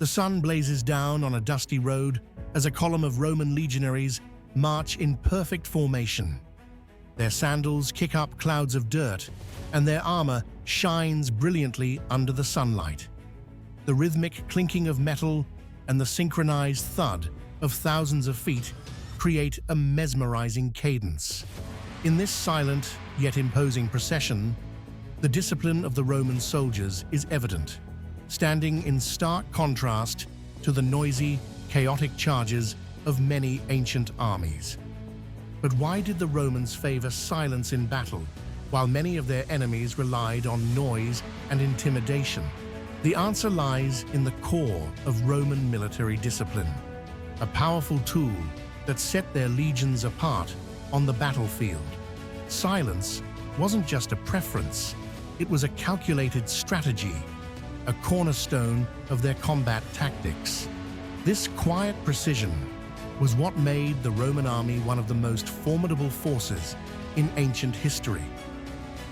The sun blazes down on a dusty road as a column of Roman legionaries march in perfect formation. Their sandals kick up clouds of dirt, and their armor shines brilliantly under the sunlight. The rhythmic clinking of metal and the synchronized thud of thousands of feet create a mesmerizing cadence. In this silent yet imposing procession, the discipline of the Roman soldiers is evident, standing in stark contrast to the noisy, chaotic charges of many ancient armies. But why did the Romans favor silence in battle, while many of their enemies relied on noise and intimidation? The answer lies in the core of Roman military discipline, a powerful tool that set their legions apart on the battlefield. Silence wasn't just a preference, it was a calculated strategy, a cornerstone of their combat tactics. This quiet precision was what made the Roman army one of the most formidable forces in ancient history.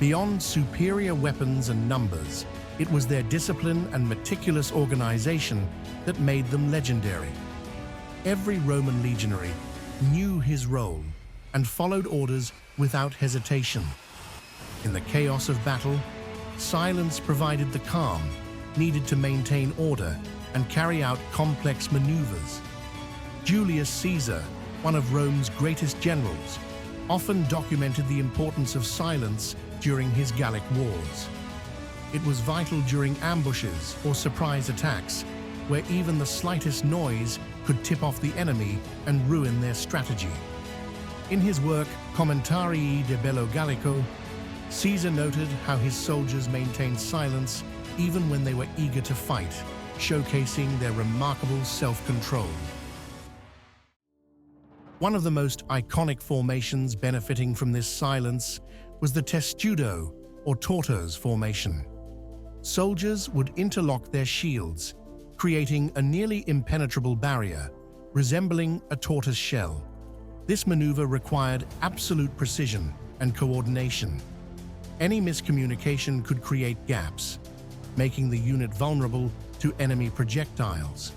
Beyond superior weapons and numbers, it was their discipline and meticulous organization that made them legendary. Every Roman legionary knew his role and followed orders without hesitation. In the chaos of battle, silence provided the calm needed to maintain order and carry out complex maneuvers. Julius Caesar, one of Rome's greatest generals, often documented the importance of silence during his Gallic wars. It was vital during ambushes or surprise attacks, where even the slightest noise could tip off the enemy and ruin their strategy. In his work Commentarii de Bello Gallico, Caesar noted how his soldiers maintained silence even when they were eager to fight, showcasing their remarkable self-control. One of the most iconic formations benefiting from this silence was the testudo, or tortoise formation. Soldiers would interlock their shields, creating a nearly impenetrable barrier, resembling a tortoise shell. This maneuver required absolute precision and coordination. Any miscommunication could create gaps, making the unit vulnerable to enemy projectiles.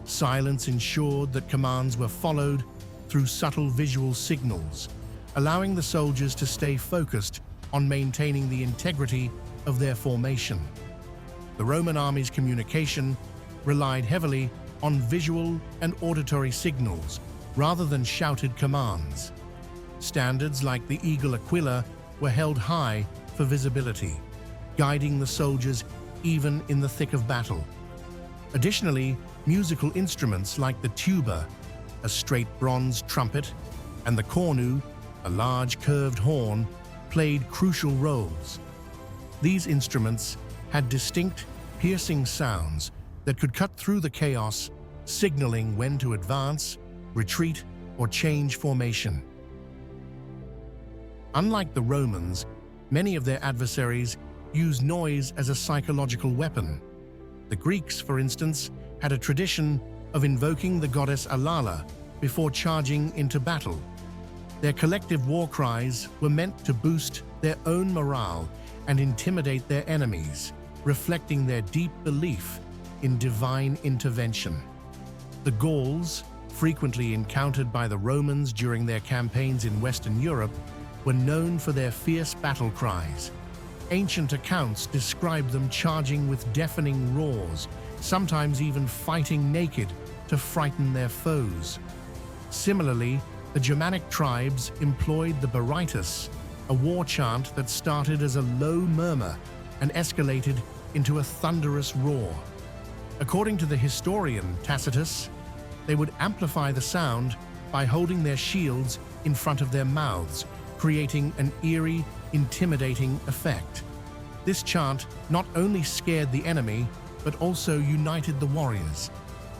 Silence ensured that commands were followed through subtle visual signals, allowing the soldiers to stay focused on maintaining the integrity of their formation. The Roman army's communication relied heavily on visual and auditory signals rather than shouted commands. Standards like the Eagle Aquila were held high for visibility, guiding the soldiers even in the thick of battle. Additionally, musical instruments like the tuba, a straight bronze trumpet, and the cornu, a large curved horn, played crucial roles. These instruments had distinct, piercing sounds that could cut through the chaos, signaling when to advance, retreat, or change formation. Unlike the Romans, many of their adversaries used noise as a psychological weapon. The Greeks, for instance, had a tradition of invoking the goddess Alala before charging into battle. Their collective war cries were meant to boost their own morale and intimidate their enemies, reflecting their deep belief in divine intervention. The Gauls, frequently encountered by the Romans during their campaigns in Western Europe, were known for their fierce battle cries. Ancient accounts describe them charging with deafening roars, sometimes even fighting naked to frighten their foes. Similarly, the Germanic tribes employed the Berytus, a war chant that started as a low murmur and escalated into a thunderous roar. According to the historian Tacitus, they would amplify the sound by holding their shields in front of their mouths, creating an eerie, intimidating effect. This chant not only scared the enemy, but also united the warriors,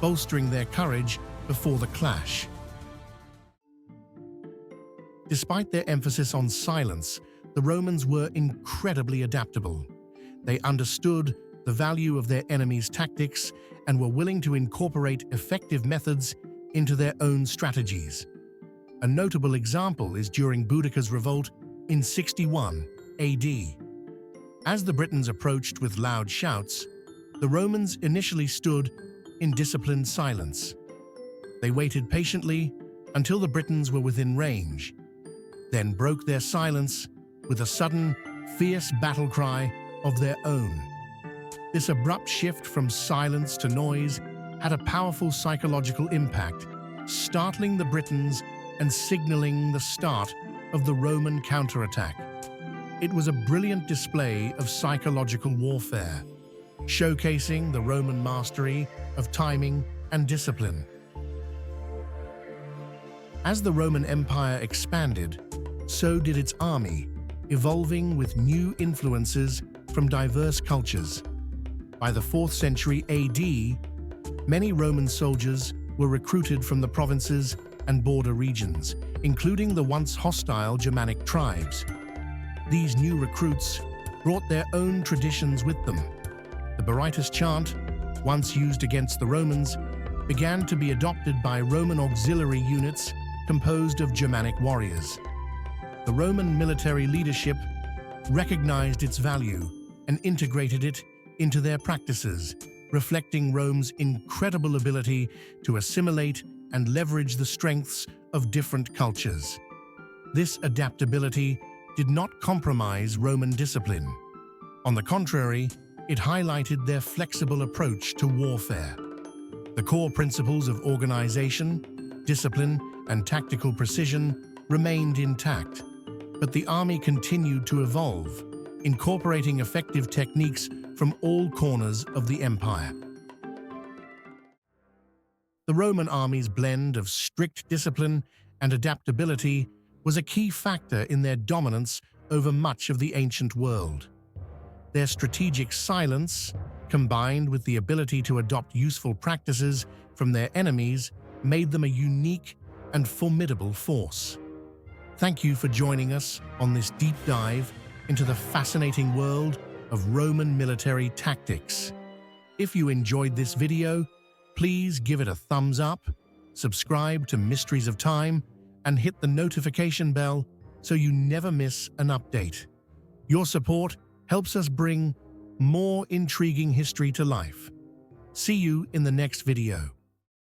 bolstering their courage before the clash. Despite their emphasis on silence, the Romans were incredibly adaptable. They understood the value of their enemies' tactics and were willing to incorporate effective methods into their own strategies. A notable example is during Boudicca's revolt in 61 AD. As the Britons approached with loud shouts, the Romans initially stood in disciplined silence. They waited patiently until the Britons were within range, then broke their silence with a sudden, fierce battle cry of their own. This abrupt shift from silence to noise had a powerful psychological impact, startling the Britons and signaling the start of the Roman counterattack. It was a brilliant display of psychological warfare, showcasing the Roman mastery of timing and discipline. As the Roman Empire expanded, so did its army, evolving with new influences from diverse cultures. By the 4th century AD, many Roman soldiers were recruited from the provinces and border regions, including the once hostile Germanic tribes. These new recruits brought their own traditions with them. The Berytus chant, once used against the Romans, began to be adopted by Roman auxiliary units composed of Germanic warriors. The Roman military leadership recognized its value and integrated it into their practices, reflecting Rome's incredible ability to assimilate and leverage the strengths of different cultures. This adaptability did not compromise Roman discipline. On the contrary, it highlighted their flexible approach to warfare. The core principles of organization, discipline, and tactical precision remained intact, but the army continued to evolve, incorporating effective techniques from all corners of the empire. The Roman army's blend of strict discipline and adaptability was a key factor in their dominance over much of the ancient world. Their strategic silence, combined with the ability to adopt useful practices from their enemies, made them a unique and formidable force. Thank you for joining us on this deep dive into the fascinating world of Roman military tactics. If you enjoyed this video, please give it a thumbs up, subscribe to Mysteries of Time, and hit the notification bell so you never miss an update. Your support helps us bring more intriguing history to life. See you in the next video.